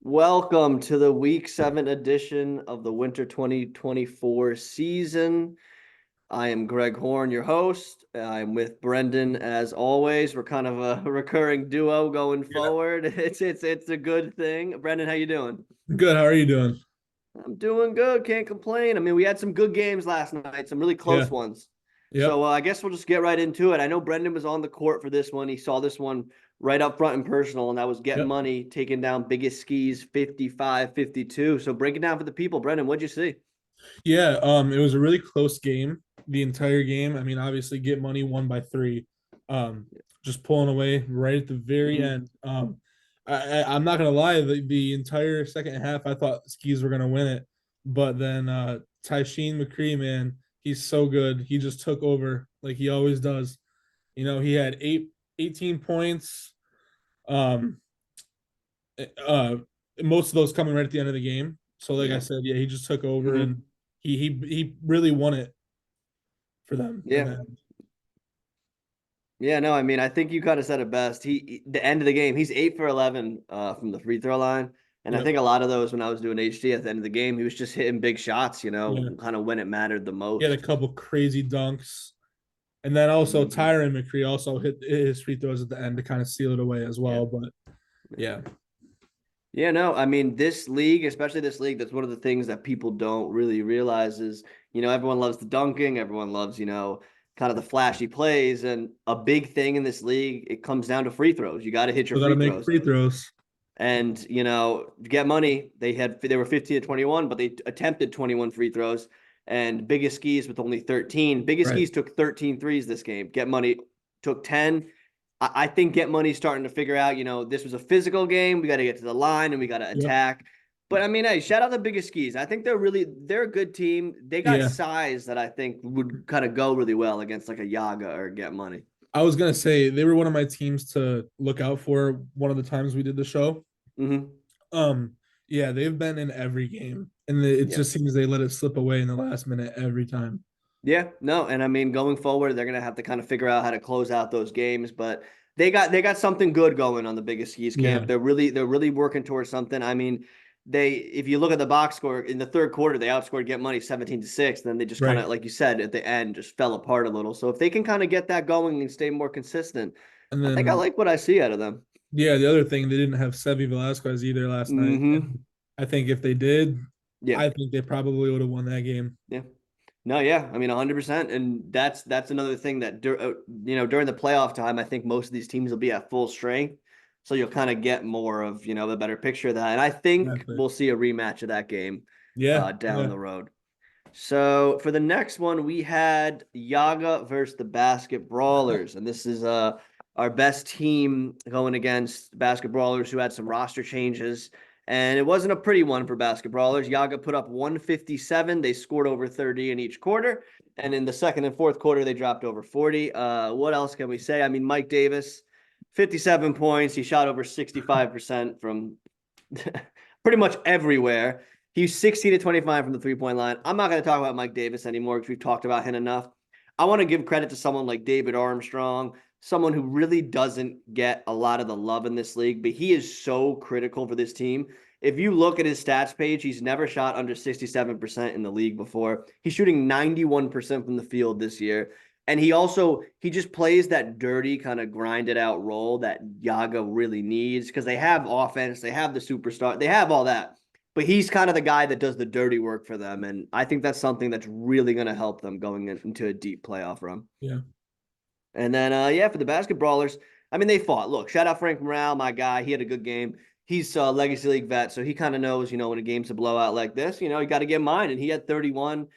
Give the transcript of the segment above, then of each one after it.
Welcome to the Week 7 edition of the Winter 2024 season. I am Greg Horne, your host. I'm with Brendan as always. We're kind of a recurring duo going Yeah. forward. It's a good thing. Brendan, how you doing? Good. How are you doing? I'm doing good. Can't complain. I mean, we had some good games last night, some really Yeah. close ones. So Yep. I guess we'll just get right into it. I know Brendan was on the court for this one. He saw this one right up front and personal, and that was Get Yep. Money taking down Biggest Skis 55-52. So break it down for the people. Brendan, what'd you see? Yeah. It was a really close game, the entire game. I mean, obviously Get Money won by 3. Um, just pulling away right at the very Mm-hmm. end. I'm not gonna lie, the entire second half I thought skis were gonna win it. But then Tysheem McCree, man, he's so good. He just took over like he always does. He had 18 points. Um, uh most of those coming right at the end of the game. So like I Yeah. said, yeah, he just took over Mm-hmm. and he really won it for them in Yeah. the end. Yeah, no, I mean, I think you kind of said it best. The end of the game, he's 8 for 11 from the free throw line. And I Yep. think a lot of those when I was doing HD at the end of the game, he was just hitting big shots, Yeah. kind of when it mattered the He had a most. couple crazy dunks. And then also Mhm. Tyron McCree also hit his free throws at the end to kind of seal it away as Yeah. well. But yeah. Yeah, no, I mean, this league, especially this league, that's one of the things that people don't really realize is, everyone loves the dunking, everyone loves, kind of the flashy plays. And a big thing in this league, it comes down to free throws. You got to hit your Still gotta free make throws. free throws. And, Get Money, they were 15 to 21, but they attempted 21 free throws. And Biggest Skis with only 13. Biggest Right. Skis took 13 threes this game. Get Money took 10. I think Get Money's starting to figure out, this was a physical game. We got to get to the line and we got to Yep. attack. But I mean, hey, shout out the Biggest Skis. I think they're a good team. They got Yeah. size that I think would kind of go really well against like a Yaga or Get Money. I was gonna say they were one of my teams to look out for one of the times we did the show. Mm-hmm. Um, yeah, they've been in every game, and it Yeah. just seems they let it slip away in the last minute every time. Yeah, no, and I mean going forward, they're gonna have to kind of figure out how to close out those games. But they got something good going on the Biggest Skis Yeah, camp. They're really working towards something. I mean, they if you look at the box score in the third quarter, they outscored Get Money 17-6. Then they just kind right. of, like you said, at the end just fell apart a little. So if they can kind of get that going and stay more consistent, And I think I then like what I see out of them. yeah, the other thing they didn't have Sevi Velasquez either last night. Mm-hmm. And I think if they did, Yeah. I think they probably would have won that game. Yeah. No, yeah. I mean, 100%. And that's another thing that, during the playoff time, I think most of these teams will be at full strength. So you'll kind of get more of, the better picture of that. And I think Exactly. we'll see a rematch of that game Yeah, down yeah. the road. So for the next one, we had Yaga versus the Basket Brawlers. And this is our best team going against Basket Brawlers who had some roster changes. And it wasn't a pretty one for Basket Brawlers. Yaga put up 157. They scored over 30 in each quarter. And in the second and fourth quarter, they dropped over 40. What else can we say? I mean, Mike Davis, 57 points. He shot over 65% from pretty much everywhere. He's 16 to 25 from the 3 point line. I'm not going to talk about Mike Davis anymore because we've talked about him enough. I want to give credit to someone like David Armstrong, someone who really doesn't get a lot of the love in this league, but he is so critical for this team. If you look at his stats page, he's never shot under 67% in the league before. He's shooting 91% from the field this year. And he just plays that dirty kind of grinded out role that Yaga really needs because they have offense, they have the superstar, they have all that. But he's kind of the guy that does the dirty work for them. And I think that's something that's really going to help them going into a deep playoff run. Yeah. And then, yeah, for the Basket Brawlers, I mean, they fought. Look, shout out Frank Morale, my guy. He had a good game. He's a Legacy League vet, so he kind of knows, when a game's a blowout like this, you got to get mine. And he had 31.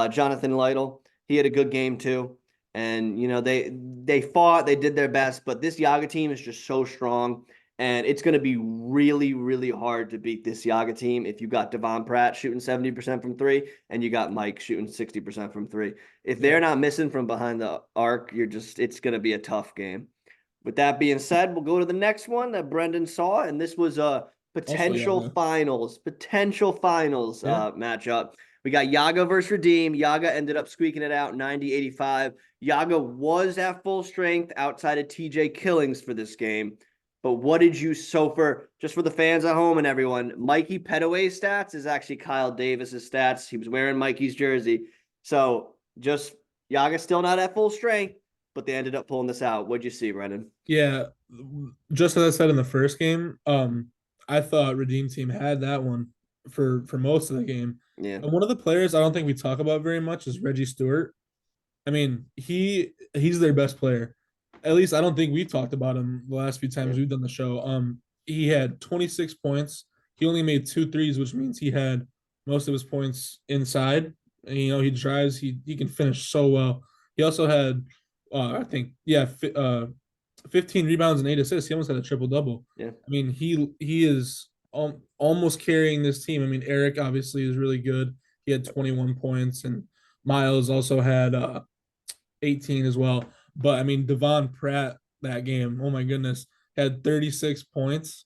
Jonathan Lytle, he had a good game too. And, they fought, they did their best, but this Yaga team is just so strong. And it's going to be really, really hard to beat this Yaga team if you got Devon Pratt shooting 70% from three and you got Mike shooting 60% from three. If Yeah. they're not missing from behind the arc, it's going to be a tough game. With that being said, we'll go to the next one that Brendan saw, and this was a Also, yeah. potential finals Yeah. matchup. We got Yaga versus Redeem. Yaga ended up squeaking it out 90-85. Yaga was at full strength outside of TJ Killings for this game. But what did you so for just for the fans at home and everyone? Mikey Petaway's stats is actually Kyle Davis's stats. He was wearing Mikey's jersey, so just Yaga's still not at full strength, but they ended up pulling this out. What'd you see, Brendan? Yeah, just as I said in the first game, I thought Redeem Team had that one for most of the game. Yeah, And one of the players I don't think we talk about very much is Reggie Stewart. I mean, he's their best player. At least I don't think we've talked about him the last few yeah, times we've done the show. He had 26 points. He only made two threes, which means he had most of his points inside. And he drives. He can finish so well. He also had, I think, 15 rebounds and 8 assists. He almost had a triple double. yeah. I mean, he is almost carrying this team. I mean, Eric obviously is really good. He had 21 points, and Miles also had 18 as well. But I mean, Devon Pratt that game, oh my goodness, had 36 points.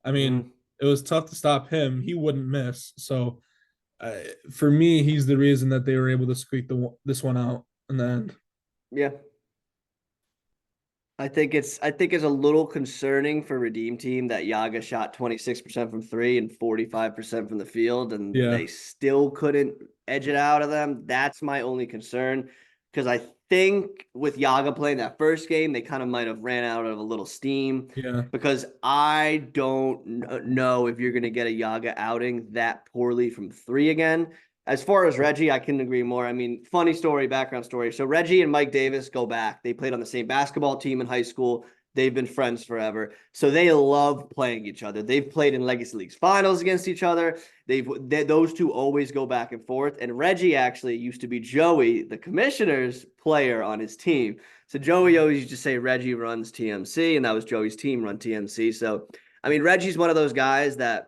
I mean, Mm, it was tough to stop him. He wouldn't miss. So for me, he's the reason that they were able to squeak this one out in the end. yeah. I think it's a little concerning for Redeem Team that Yaga shot 26% from three and 45% from the field, and Yeah, they still couldn't edge it out of them. That's my only concern because I think with Yaga playing that first game, they kind of might have ran out of a little steam yeah, because I don't know if you're going to get a Yaga outing that poorly from three again. As far as Reggie, I couldn't agree more. I mean, funny story, background story. So Reggie and Mike Davis go back. They played on the same basketball team in high school. They've been friends forever. So they love playing each other. They've played in Legacy Leagues finals against each other. Those two always go back and forth. And Reggie actually used to be Joey, the commissioner's player on his team. So Joey always used to say Reggie runs TMC, and that was Joey's team run TMC. So I mean, Reggie's one of those guys that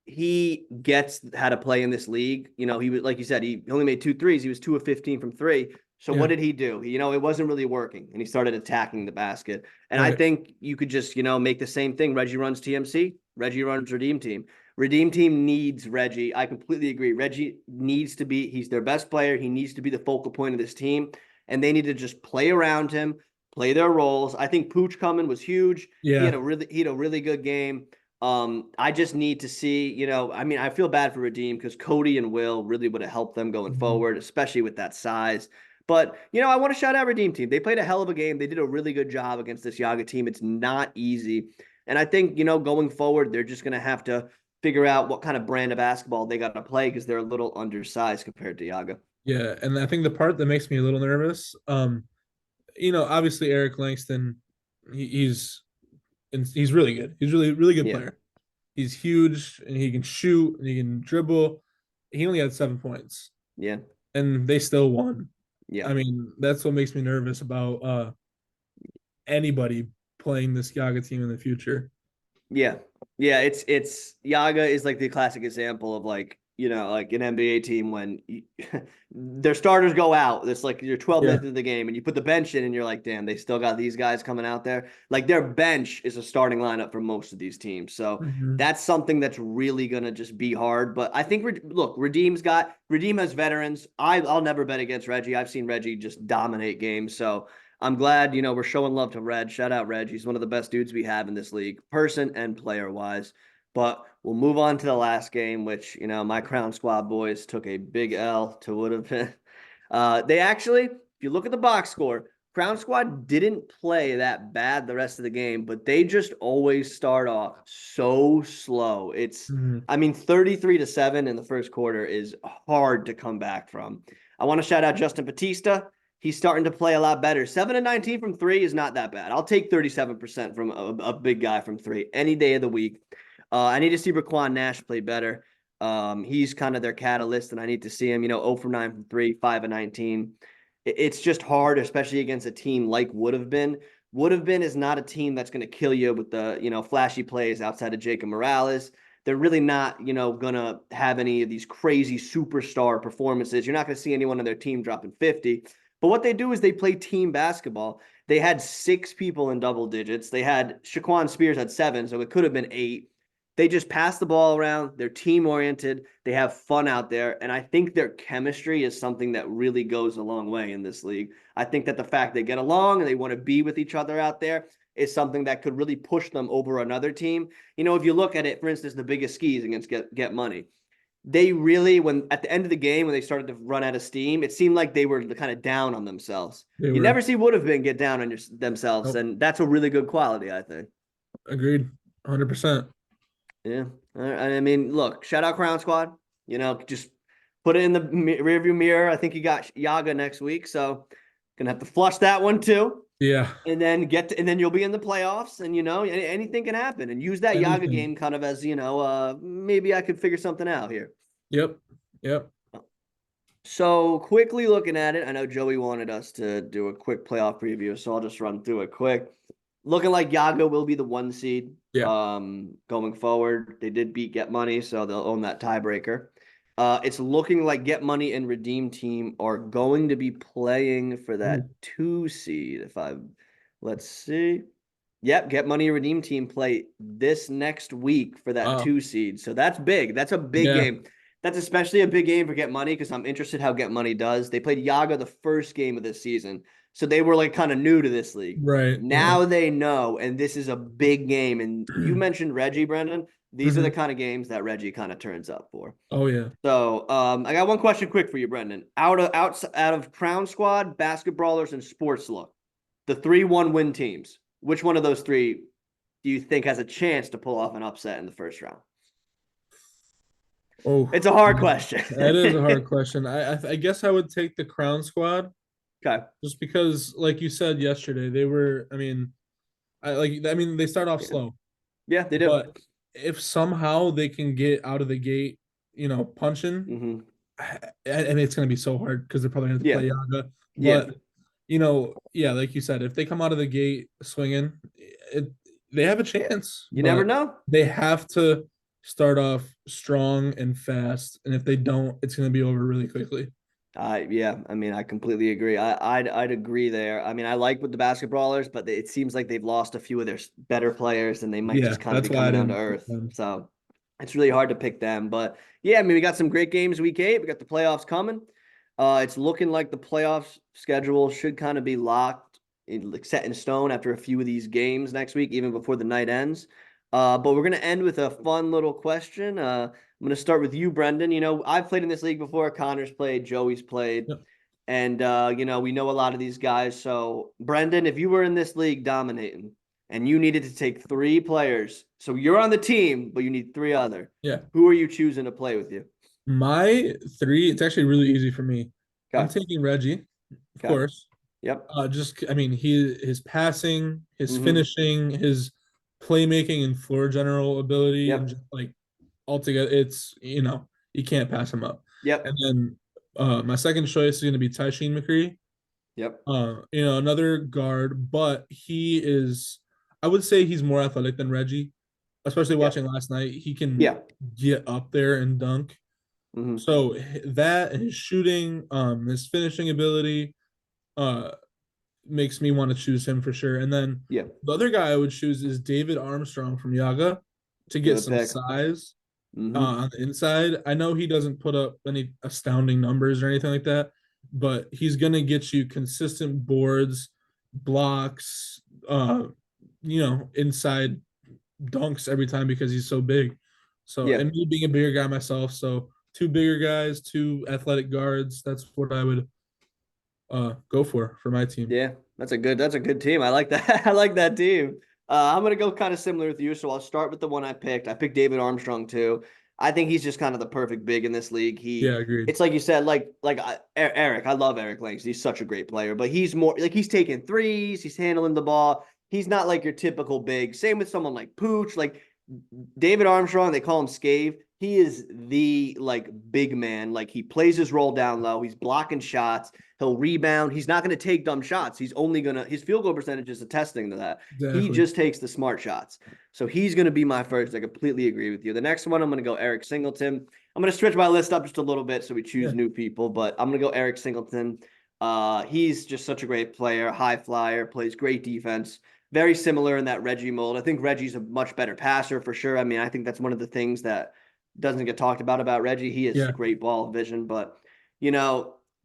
he gets how to play in this league. He was like you said, he only made two threes. He was 2 of 15 from three. So yeah. what did he do? It wasn't really working, and he started attacking the basket. And I Right. think you could just, make the same thing. Reggie runs TMC. Reggie runs Redeem Team. Redeem Team needs Reggie. I completely agree. Reggie needs to be. He's their best player. He needs to be the focal point of this team, and they need to just play around him, play their roles. I think Pooch coming was huge. Yeah. He had a really good game. I just need to see, I mean, I feel bad for Redeem because Cody and Will really would have helped them going Mhm. forward, especially with that size. But, I want to shout out Redeem Team. They played a hell of a game. They did a really good job against this Yaga team. It's not easy. And I think, going forward, they're just going to have to figure out what kind of brand of basketball they got to play because they're a little undersized compared to Yaga. Yeah, and I think the part that makes me a little nervous, obviously Eric Langston, he's really good. He's really really good Yeah. player. He's huge and he can shoot and he can dribble. He only had 7 points Yeah. and they still won. Yeah. I mean, that's what makes me nervous about anybody playing this Yaga team in the future. Yeah. Yeah, it's Yaga is like the classic example of like, like an NBA team when their starters go out. It's like you're 12 Yeah. minutes into the game and you put the bench in and you're like, damn, they still got these guys coming out there. Like their bench is a starting lineup for most of these teams. So Mhm. that's something that's really gonna just be hard. But I think look, Redeem has veterans. I'll never bet against Reggie. I've seen Reggie just dominate games. So I'm glad, we're showing love to Reg. Shout out Reg. He's one of the best dudes we have in this league, person and player wise. But we'll move on to the last game, which, my Crown Squad boys took a big L to would have been. They actually, if you look at the box score, Crown Squad didn't play that bad the rest of the game, but they just always start off so slow. Mhm. I mean, 33-7 in the first quarter is hard to come back from. I want to shout out Justin Batista. He's starting to play a lot better. 7 and 19 from three is not that bad. I'll take 37% from a big guy from three any day of the week. I need to see Raquan Nash play better. He's kind of their catalyst, and I need to see him, 0 for 9 from three, 5 and 19. It's just hard, especially against a team like Would Have Been. Would Have Been is not a team that's going to kill you with the, flashy plays outside of Jacob Morales. They're really not, going to have any of these crazy superstar performances. You're not going to see anyone on their team dropping 50. But what they do is they play team basketball. They had 6 people in double digits. They had Shaquan Spears had 7, so it could have been 8. They just pass the ball around. They're team oriented. They have fun out there. And I think their chemistry is something that really goes a long way in this league. I think that the fact they get along and they want to be with each other out there, is something that could really push them over another team. You know, if you look at it, for instance, the biggest skis against Get Money, they really, when at the end of the game, when they started to run out of steam, it seemed like they were kind of down on themselves. They You were. never see would have been get down on themselves, Nope. and that's a really good quality, I think. Agreed. 100%. Yeah. I mean, look, shout out Crown Squad. You know, just put it in the rearview mirror. I think you got Yaga next week, so gonna have to flush that one too. Yeah. And then and then you'll be in the playoffs, and you know, anything can happen. And use that Yaga Anything. game kind of as, maybe I could figure something out here. Yep. Yep. So quickly looking at it, I know Joey wanted us to do a quick playoff preview, so I'll just run through it quick. Looking like Yaga will be the 1 seed. Yeah. Going forward, they did beat Get Money, so they'll own that tiebreaker. It's looking like Get Money and Redeem Team are going to be playing for that 2 seed. Let's see. Yep, Get Money and Redeem Team play this next week for that 2 seed. So that's big. That's a big game. That's especially a big game for Get Money because I'm interested how Get Money does. They played Yaga the first game of this season. So they were like kind of new to this league. Right. Now they know, and this is a big game. And you mentioned Reggie, Brendan. These are the kind of games that Reggie kind of turns up for. Oh yeah. So I got one question quick for you, Brendan. Out of Crown Squad, Basket Brawlers, and Sports Look, the 3-1 win teams, which one of those three do you think has a chance to pull off an upset in the first round? Oh, it's a hard question. That is a hard question. I guess I would take the Crown Squad. Okay. Just because, like you said yesterday, they were. I mean, they start off slow. Yeah, they do. But if somehow they can get out of the gate, punching, and it's going to be so hard because they're probably going to play Yaga. But like you said, if they come out of the gate swinging, they have a chance. You never know. They have to start off strong and fast, and if they don't, it's going to be over really quickly. Yeah, I mean, I completely agree. I'd agree there. I mean, I like with the Basket Brawlers, but it seems like they've lost a few of their better players, and they might just kind of be coming down to earth. So it's really hard to pick them. But yeah, I mean, we got some great games week 8. We got the playoffs coming. It's looking like the playoffs schedule should kind of be locked, set in stone after a few of these games next week, even before the night ends. But we're going to end with a fun little question. I'm going to start with you, Brendan. You know, I've played in this league before. Connor's played, Joey's played. Yep. And, we know a lot of these guys. So, Brendan, if you were in this league dominating and you needed to take 3 players, so you're on the team, but you need 3 other. Yeah. Who are you choosing to play with you? My 3, it's actually really easy for me. Okay. I'm taking Reggie, of course. Yep. His passing, his finishing, his playmaking and floor general ability, and just altogether, it's you can't pass him up. Yep. And then my second choice is going to be Tysheen McCree. Yep. Another guard, but I would say he's more athletic than Reggie, especially watching last night. He can get up there and dunk. So that, his shooting, his finishing ability, makes me want to choose him for sure. And then the other guy I would choose is David Armstrong from Yaga to get some size on the inside. I know he doesn't put up any astounding numbers or anything like that, but he's going to get you consistent boards, blocks, inside dunks every time because he's so big. So, and me being a bigger guy myself, so 2 bigger guys, 2 athletic guards, that's what I would go for my team. Yeah, that's a good team. I like that. I like that team. I'm gonna go kind of similar with you, so I'll start with the one I picked. I picked David Armstrong too. I think he's just kind of the perfect big in this league. Agreed. It's like you said, Eric. I love Eric Langston. He's such a great player, but he's more like he's taking threes. He's handling the ball. He's not like your typical big. Same with someone like Pooch, like David Armstrong. They call him Scave. He is the big man. Like he plays his role down low. He's blocking shots. He'll rebound. He's not going to take dumb shots. He's only his field goal percentage is attesting to that. Exactly. He just takes the smart shots. So he's going to be my first. I completely agree with you. The next one, I'm going to go Eric Singleton. I'm going to switch my list up just a little bit so we choose new people, but I'm going to go Eric Singleton. He's just such a great player, high flyer, plays great defense. Very similar in that Reggie mold. I think Reggie's a much better passer for sure. I mean, I think that's one of the things that doesn't get talked about Reggie. He has great ball vision, but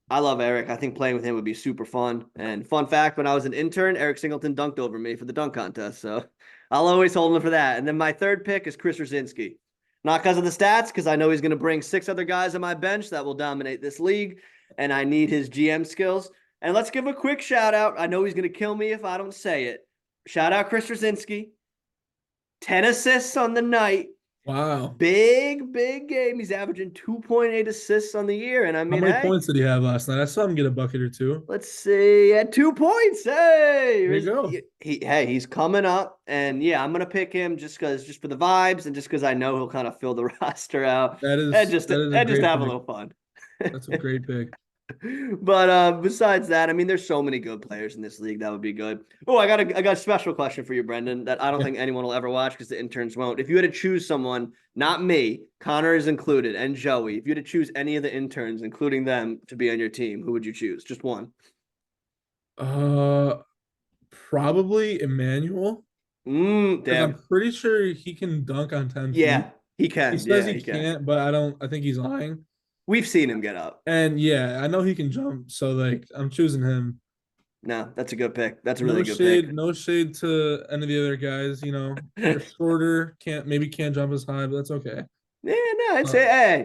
I love Eric. I think playing with him would be super fun. And fun fact, when I was an intern, Eric Singleton dunked over me for the dunk contest. So I'll always hold him for that. And then my third pick is Chris Rosinski. Not because of the stats, because I know he's going to bring 6 other guys on my bench that will dominate this league. And I need his GM skills. And let's give a quick shout out. I know he's going to kill me if I don't say it. Shout out Chris Rosinski. 10 assists on the night. Wow. Big game. He's averaging 2.8 assists on the year. And I How mean, many hey, points did he have last night? I saw him get a bucket or two. let's see. At 2 points. Hey, There you go. he's coming up. And yeah, I'm gonna pick him just for the vibes and just because I know he'll kind of fill the roster out That is a and just great have a pick. little fun. That's a great pick. But besides that, I mean, there's so many good players in this league that would be good. Oh, I got a special question for you, Brendan, that I don't Yeah. think anyone will ever watch because the interns won't. If you had to choose someone, not me, Connor is included, and Joey, if you had to choose any of the interns, including them, to be on your team, who would you choose? Just one. Uh, Probably Emmanuel because I'm Damn. pretty sure he can dunk on 10 feet. Yeah, he He can. says Yeah, he he can. can't, but I don't. I think he's lying. We've seen him get up. And yeah, I know he can jump, so like I'm choosing him. No, that's a good pick. That's a No really good pick. shade, no shade to any of the other guys. They're shorter, can't jump as high, but that's okay. Yeah, no, it's Uh,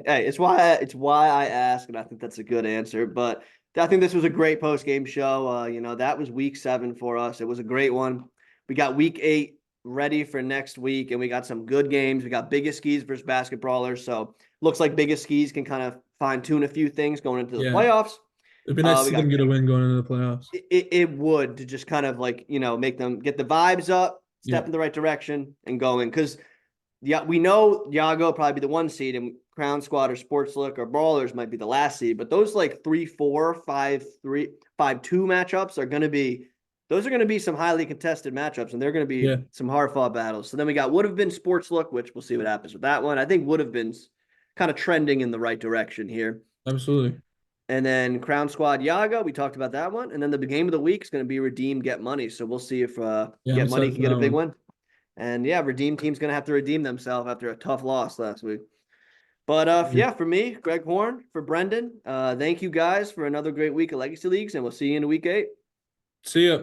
hey, it's why I ask, and I think that's a good answer. But I think this was a great post game show. That was week 7 for us. It was a great one. We got week 8 ready for next week, and we got some good games. We got Biggest Skis versus Basketballers. So looks like Biggest Skis can kind of fine tune a few things going into the yeah, playoffs. it'd be nice to We see got them get a win going into the playoffs. it would to just kind of like make them get the vibes up, step Yep. in the right direction, and going because. Yeah, we know Yago will probably be the 1 seed, and Crown Squad or Sports Look or Brawlers might be the last seed. But those like 3-4, 5-3, 5-2 matchups are going to be those are going to be some highly contested matchups, and they're going to be Yeah, some hard fought battles. So then we got would have been Sports Look, which we'll see what happens with that one. I think would have been kind of trending in the right direction here. absolutely. And then Crown Squad Yaga, we talked about that one. And then the game of the week is going to be Redeem Get Money. So we'll see if Yeah, I'm Get Money excited can for get a that big one. win. And yeah, Redeem Team's going to have to redeem themselves after a tough loss last week. But yeah, for me, Greg Horne, for Brendan, thank you guys for another great week of Legacy Leagues, and we'll see you in week 8. See ya.